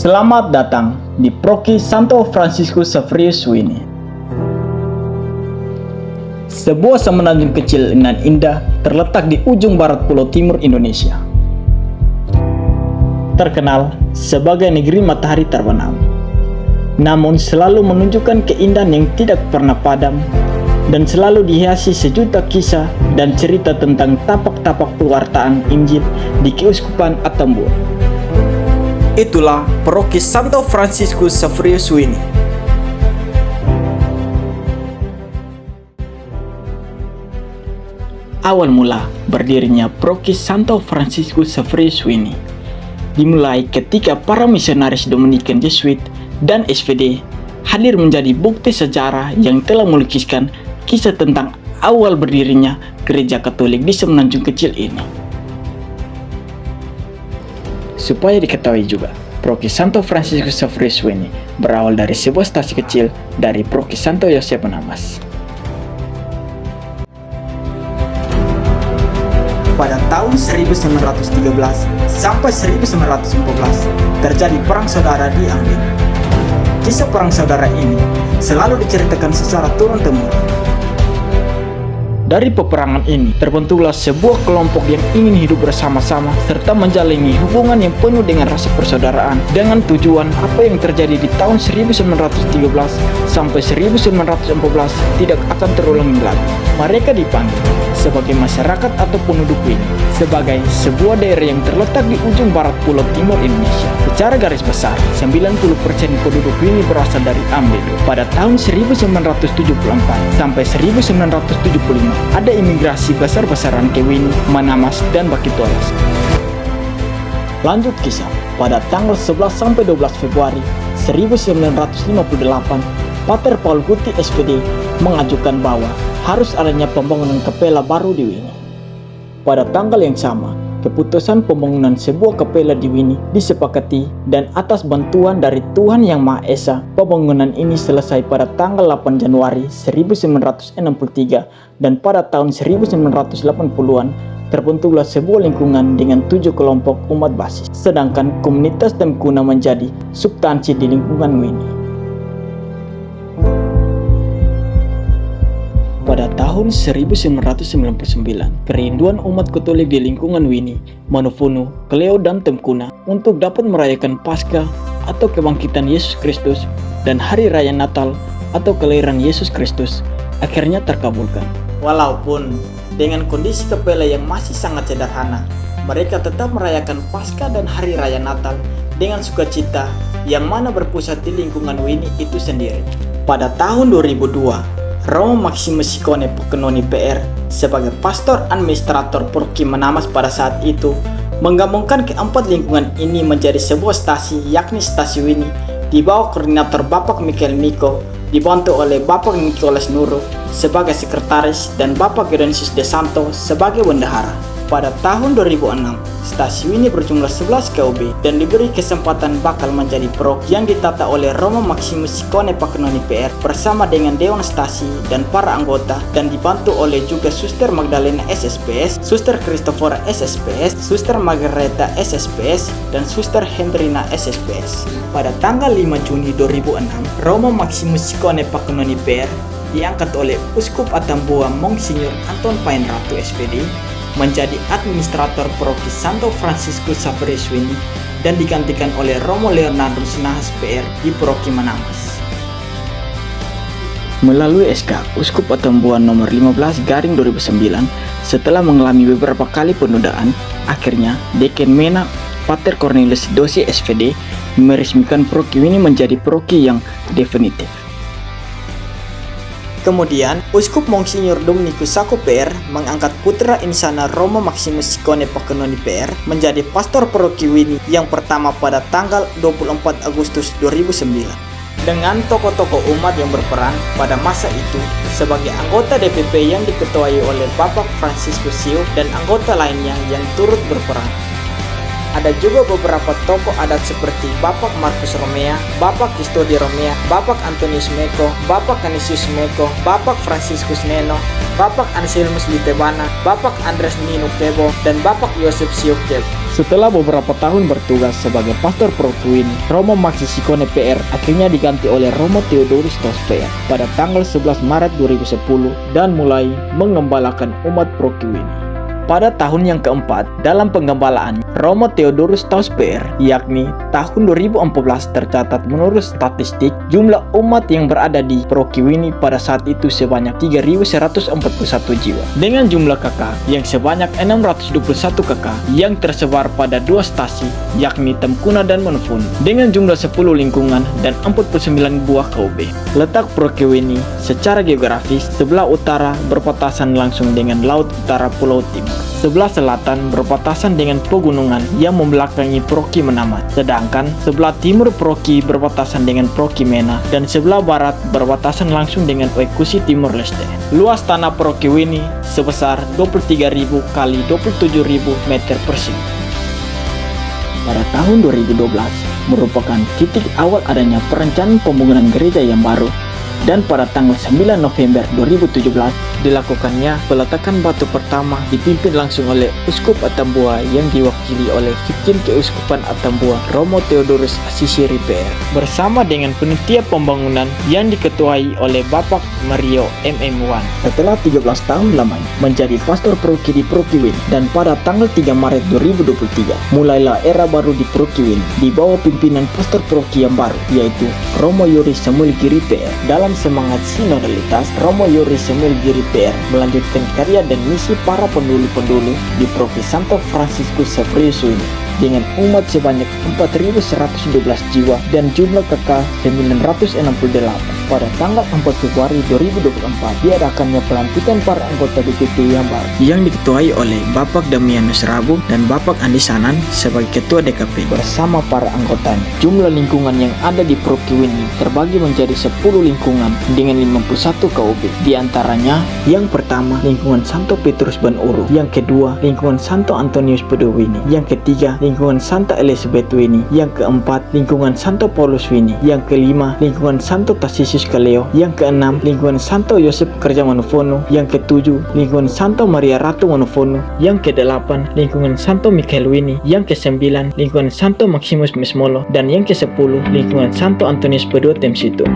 Selamat datang di Paroki Santo Fransiskus Xaverius Wini. Sebuah semenanjung kecil nan indah terletak di ujung barat Pulau Timur Indonesia. Terkenal sebagai negeri matahari terbenam, namun selalu menunjukkan keindahan yang tidak pernah padam dan selalu dihiasi sejuta kisah dan cerita tentang tapak-tapak pewartaan Injil di Keuskupan Atambua. Itulah Paroki Santo Fransiskus Xaverius Wini. Awal mula berdirinya Paroki Santo Fransiskus Xaverius Wini dimulai ketika para misionaris Dominikan Jesuit dan SPD hadir menjadi bukti sejarah yang telah melukiskan kisah tentang awal berdirinya gereja Katolik di semenanjung kecil ini. Supaya diketahui juga, Paroki Santo Fransiskus Xaverius Wini berawal dari sebuah stasi kecil dari Paroki Santo Yosef Menamas. Pada tahun 1913 sampai 1914 terjadi perang saudara di Ambil. Kisah perang saudara ini selalu diceritakan secara turun-temurun. Dari peperangan ini terbentuklah sebuah kelompok yang ingin hidup bersama-sama serta menjalin hubungan yang penuh dengan rasa persaudaraan dengan tujuan apa yang terjadi di tahun 1913 sampai 1914 tidak akan terulang lagi. Mereka dipanggil sebagai masyarakat atau penduduk Wini sebagai sebuah daerah yang terletak di ujung barat Pulau Timur Indonesia. Secara garis besar, 90% penduduk Wini berasal dari Ambil. Pada tahun 1974 sampai 1975 ada imigrasi besar-besaran ke Wini, Manamas, dan Bakitolas. Lanjut kisah, pada tanggal 11 sampai 12 Februari 1958, Pater Paul Guti SPD mengajukan bahwa harus adanya pembangunan kapela baru di Wini. Pada tanggal yang sama, keputusan pembangunan sebuah kapela di Wini disepakati dan atas bantuan dari Tuhan Yang Maha Esa, pembangunan ini selesai pada tanggal 8 Januari 1963 dan pada tahun 1980-an terbentuklah sebuah lingkungan dengan 7 kelompok umat basis, sedangkan komunitas Temkuna menjadi substansi di lingkungan Wini. Pada tahun 1999, kerinduan umat Katolik di lingkungan Wini, Manufunu, Kleo, dan Temkuna untuk dapat merayakan Paskah atau kebangkitan Yesus Kristus dan Hari Raya Natal atau kelahiran Yesus Kristus akhirnya terkabulkan. Walaupun dengan kondisi kapela yang masih sangat sederhana, mereka tetap merayakan Paskah dan Hari Raya Natal dengan sukacita yang mana berpusat di lingkungan Wini itu sendiri. Pada tahun 2002, Romo Maximus Ciccone Pacchianoni PR sebagai pastor administrator Paroki Menamas pada saat itu menggabungkan keempat lingkungan ini menjadi sebuah stasi, yakni stasi Wini di bawah koordinator Bapak Michael Miko, dibantu oleh Bapak Nicholas Nuru sebagai sekretaris dan Bapak Geronisius De Santo sebagai bendahara. Pada tahun 2006, stasi Wini berjumlah 11 KUB dan diberi kesempatan bakal menjadi paroki yang ditata oleh Romo Maximus Ciccone Pacchianoni PR bersama dengan Dewan Stasi dan para anggota dan dibantu oleh juga Suster Magdalena SSPS, Suster Christopher SSPS, Suster Margareta SSPS, dan Suster Hendrina SSPS. Pada tanggal 5 Juni 2006, Romo Maximus Ciccone Pacchianoni PR diangkat oleh Uskup Atambua Monsignor Anton Painratu SPD menjadi administrator Paroki Santo Fransiskus Xaverius Wini dan digantikan oleh Romo Leonardus Nahas PR di Paroki Menamas. Melalui SK Uskup Atambua nomor 15/2009, setelah mengalami beberapa kali penundaan, akhirnya Deken Mena Pater Cornelius Dosi SPD meresmikan Paroki Wini menjadi paroki yang definitif. Kemudian, Uskup Monsignor Dominikus Sako PR mengangkat putra insana Romo Maximus Ciccone Pacchianoni PR menjadi pastor Paroki Wini yang pertama pada tanggal 24 Agustus 2009. Dengan tokoh-tokoh umat yang berperan pada masa itu sebagai anggota DPP yang diketuai oleh Bapak Franciscus Sio dan anggota lainnya yang turut berperan. Ada juga beberapa tokoh adat seperti Bapak Markus Romea, Bapak Kistodi Romea, Bapak Antonius Meko, Bapak Canisius Meko, Bapak Franciscus Neno, Bapak Anselmus Litebana, Bapak Andres Nino Kebo, dan Bapak Yosef Siokeb. Setelah beberapa tahun bertugas sebagai pastor Prokiwini, Romo Maxi Ciccone PR akhirnya diganti oleh Romo Theodorus Taus PR pada tanggal 11 Maret 2010 dan mulai mengembalakan umat Prokiwini. Pada tahun yang keempat dalam penggembalaan Romo Theodorus Taus PR, yakni tahun 2014, tercatat menurut statistik jumlah umat yang berada di Prokiwini pada saat itu sebanyak 3.141 jiwa, dengan jumlah kakak yang sebanyak 621 kakak yang tersebar pada 2 stasi, yakni Temkuna dan Monofonu, dengan jumlah 10 lingkungan dan 49 buah KUB. Letak Prokiwini secara geografis sebelah utara berbatasan langsung dengan Laut Utara Pulau Timur. Sebelah selatan berbatasan dengan pegunungan yang membelakangi Proki Menamat, sedangkan sebelah timur Proki berbatasan dengan Proki Mena, dan sebelah barat berbatasan langsung dengan Oekusi Timor Leste. Luas tanah Prokiwini sebesar 23.000 kali 27.000 meter persegi. Pada tahun 2012 merupakan titik awal adanya perencanaan pembangunan gereja yang baru, dan pada tanggal 9 November 2017 dilakukannya peletakan batu pertama dipimpin langsung oleh Uskup Atambua yang diwakili oleh Vikin Keuskupan Atambua Romo Theodorus Asisiri PR, bersama dengan penitia pembangunan yang diketuai oleh Bapak Mario MM1. Setelah 13 tahun lamanya menjadi pastor Proki di Prokiwini, dan pada tanggal 3 Maret 2023 mulailah era baru di Prokiwini di bawah pimpinan pastor Proki yang baru, yaitu Romo Yoris Samuel Giri PR. Dalam semangat sinodalitas, Romo Yoris Samuel Giri PR melanjutkan karya dan misi para pendulu-pendulu di Provinsi Santo Franciscus Xaverius ini dengan umat sebanyak 4.112 jiwa dan jumlah kakak 968. Pada tanggal 4 Februari 2024 diadakannya pelantikan para anggota DPP yang baru yang diketuai oleh Bapak Damianus Rabu dan Bapak Andi Sanan sebagai Ketua DKP bersama para anggotanya. Jumlah lingkungan yang ada di Prokiwini terbagi menjadi 10 lingkungan dengan 51 KUB. Di antaranya yang pertama lingkungan Santo Petrus Banuru, yang kedua lingkungan Santo Antonius Pedowini, yang ketiga lingkungan Santa Elizabeth Wini, yang keempat lingkungan Santo Paulus Wini, yang kelima lingkungan Santo Tarsisius Kaleo, yang keenam lingkungan Santo Yosef Kerja Monofonu, yang ketujuh lingkungan Santo Maria Ratu Monofonu, yang kedelapan lingkungan Santo Michael Wini, yang kesembilan lingkungan Santo Maximus Mesmolo, dan yang kesepuluh lingkungan Santo Antonius Padua Temsitu.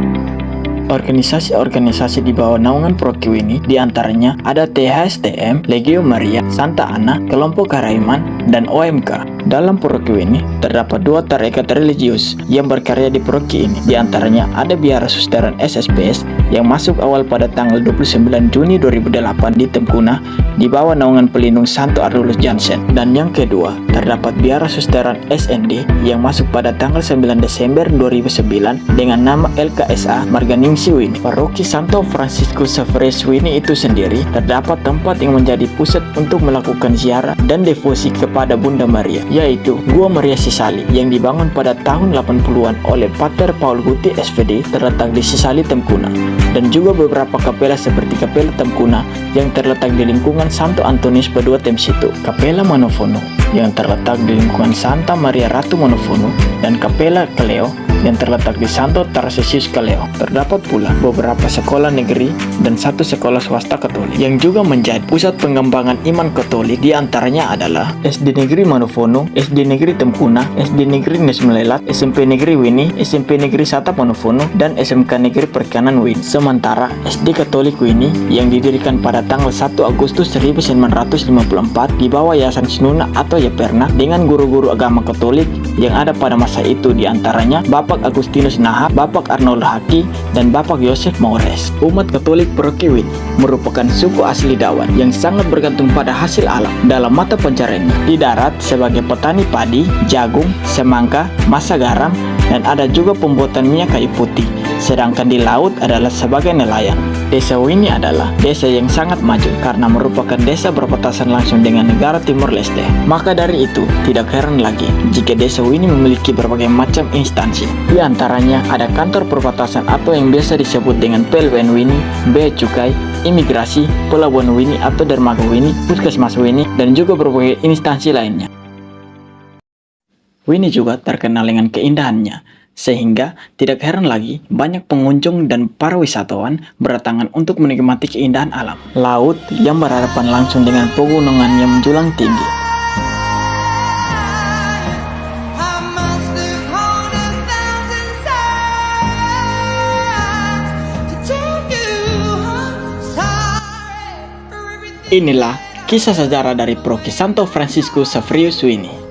Organisasi-organisasi di bawah naungan Prokiwini diantaranya ada THSTM, Legio Maria, Santa Ana, Kelompok Karaiman, dan OMK. Dalam Prokiwini terdapat 2 tarekat religius yang berkarya di Proki ini. Di antaranya ada Biara Susteran SSPS yang masuk awal pada tanggal 29 Juni 2008 di Temkuna di bawah naungan pelindung Santo Ardulus Jansen. Dan yang kedua terdapat Biara Susteran SND yang masuk pada tanggal 9 Desember 2009 dengan nama LKSA Marganingsi Wini. Paroki Santo Franciscus Xaverius Wini itu sendiri terdapat tempat yang menjadi pusat untuk melakukan ziarah dan devosi kepada Bunda Maria, yaitu Gua Maria Sisali yang dibangun pada tahun 80-an oleh Pater Paul Guti SVD terletak di Sisali Temkuna, dan juga beberapa kapela seperti Kapela Temkuna yang terletak di lingkungan Santo Antonius Padua Temsitu, Kapela Monofonu yang terletak di lingkungan Santa Maria Ratu Monofonu, dan Kapela Kaleo yang terletak di Santo Tarsisius Kaleo. Terdapat pula beberapa sekolah negeri dan 1 sekolah swasta Katolik yang juga menjadi pusat pengembangan iman Katolik. Di antaranya adalah SD Negeri Monofonu, SD Negeri Temkuna, SD Negeri Nesmelelat, SMP Negeri Wini, SMP Negeri Sata Monofonu, dan SMK Negeri Perikanan Wini. Sementara SD Katolik Wini yang didirikan pada tanggal 1 Agustus 1954 di bawah Yayasan Sinuna atau Yaperna dengan guru-guru agama Katolik yang ada pada masa itu, di antaranya Bapak Agustinus Nahap, Bapak Arnold Haki, dan Bapak Yosef Maures. Umat Katolik Prokiwini merupakan suku asli Dawan yang sangat bergantung pada hasil alam. Dalam mata pencariannya di darat sebagai petani padi, jagung, semangka, masa garam, dan ada juga pembuatan minyak kayu putih. Sedangkan di laut adalah sebagai nelayan. Desa Wini adalah desa yang sangat maju karena merupakan desa berbatasan langsung dengan negara Timor Leste. Maka dari itu, tidak heran lagi jika desa Wini memiliki berbagai macam instansi. Di antaranya ada kantor perbatasan atau yang biasa disebut dengan PLWN Wini, Bea Cukai, Imigrasi, Pelabuhan Wini atau Dermaga Wini, Puskesmas Wini, dan juga berbagai instansi lainnya. Wini juga terkenal dengan keindahannya, sehingga tidak heran lagi banyak pengunjung dan para wisatawan berdatangan untuk menikmati keindahan alam. Laut yang berhadapan langsung dengan pegunungan yang menjulang tinggi. Inilah kisah sejarah dari Proki Santo Franciscus Xaverius Wini.